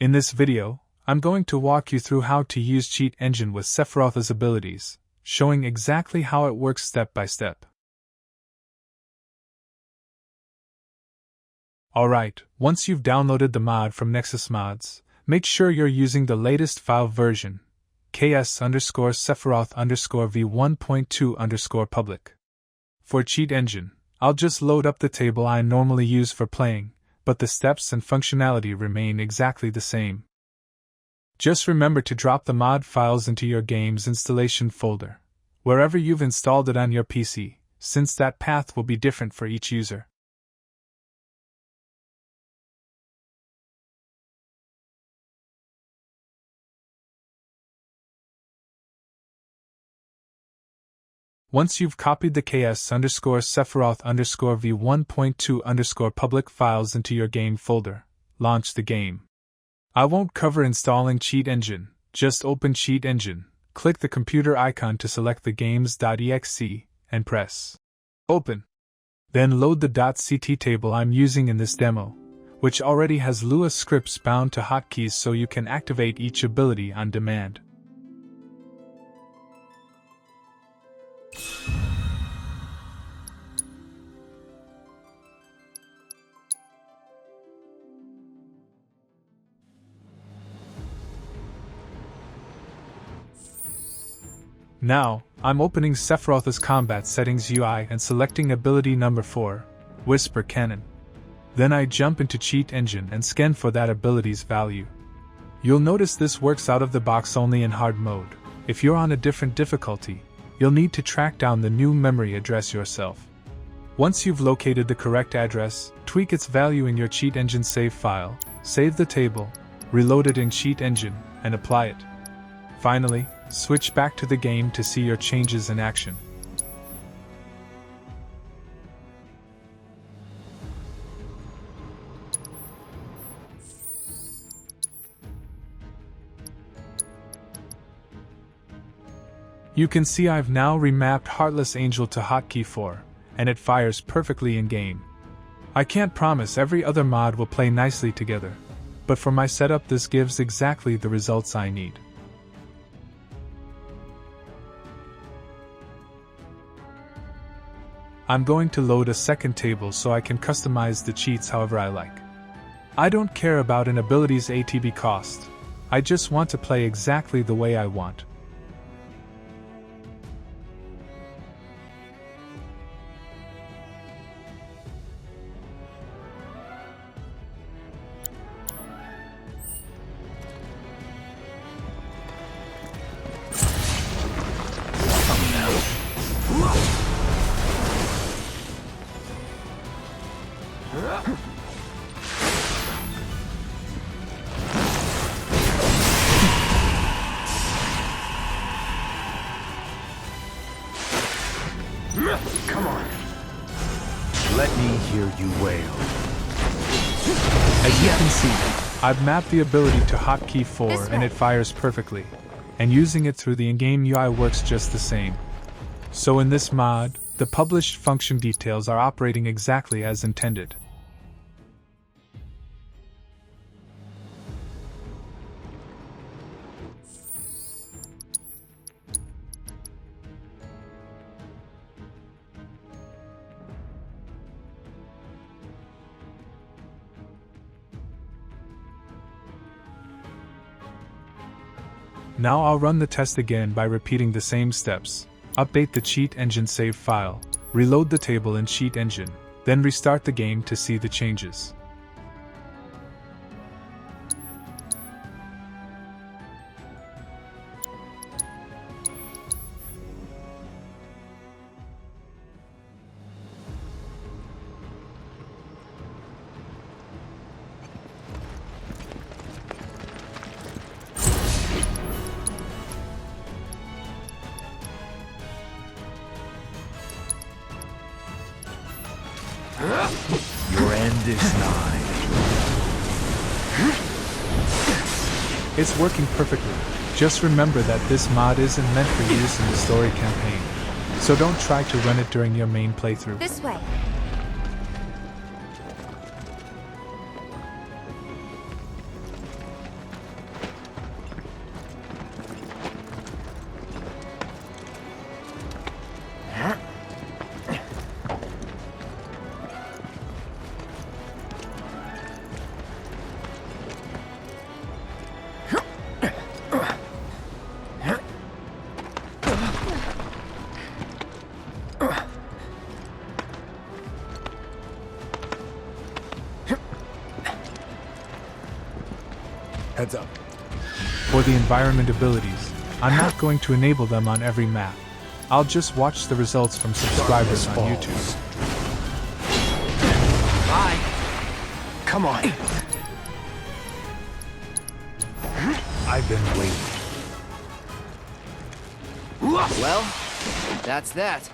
In this video, I'm going to walk you through how to use Cheat Engine with Sephiroth's abilities, showing exactly how it works step by step. Alright, once you've downloaded the mod from Nexus Mods, make sure you're using the latest file version, ks_Sephiroth_v1.2_public. For Cheat Engine, I'll just load up the table I normally use for playing, but the steps and functionality remain exactly the same. Just remember to drop the mod files into your game's installation folder, wherever you've installed it on your PC, since that path will be different for each user. Once you've copied the ks_Sephiroth_v1.2_public files into your game folder, launch the game. I won't cover installing Cheat Engine, just open Cheat Engine, click the computer icon to select the games.exe, and press Open. Then load the .ct table I'm using in this demo, which already has Lua scripts bound to hotkeys so you can activate each ability on demand. Now, I'm opening Sephiroth's combat settings UI and selecting ability number 4, Whisper Cannon. Then I jump into Cheat Engine and scan for that ability's value. You'll notice this works out of the box only in hard mode. If you're on a different difficulty, you'll need to track down the new memory address yourself. Once you've located the correct address, tweak its value in your Cheat Engine save file, save the table, reload it in Cheat Engine, and apply it. Finally, switch back to the game to see your changes in action. You can see I've now remapped Heartless Angel to Hotkey 4, and it fires perfectly in-game. I can't promise every other mod will play nicely together, but for my setup this gives exactly the results I need. I'm going to load a second table so I can customize the cheats however I like. I don't care about an ability's ATB cost, I just want to play exactly the way I want. Come on. Let me hear you wail. As you can see, I've mapped the ability to Hotkey 4 and it fires perfectly, and using it through the in-game UI works just the same. So in this mod, the published function details are operating exactly as intended. Now I'll run the test again by repeating the same steps. Update the Cheat Engine save file, reload the table in Cheat Engine, then restart the game to see the changes. Your end is nigh. It's working perfectly. Just remember that this mod isn't meant for use in the story campaign, so don't try to run it during your main playthrough. This way. Heads up. For the environment abilities, I'm not going to enable them on every map. I'll just watch the results from subscribers on YouTube. Bye. Come on. I've been waiting. Well, that's that.